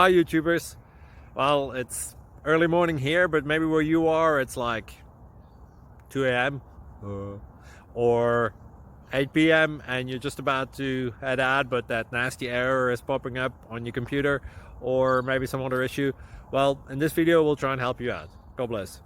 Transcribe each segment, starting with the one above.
Hi YouTubers. Well, it's early morning here, but maybe where you are it's like 2 a.m. or 8 p.m. and you're just about to head out, but that nasty error is popping up on your computer, or maybe some other issue. Well, in this video we'll try and help you out. God bless.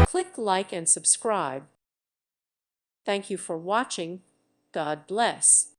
Click like and subscribe. Thank you for watching. God bless.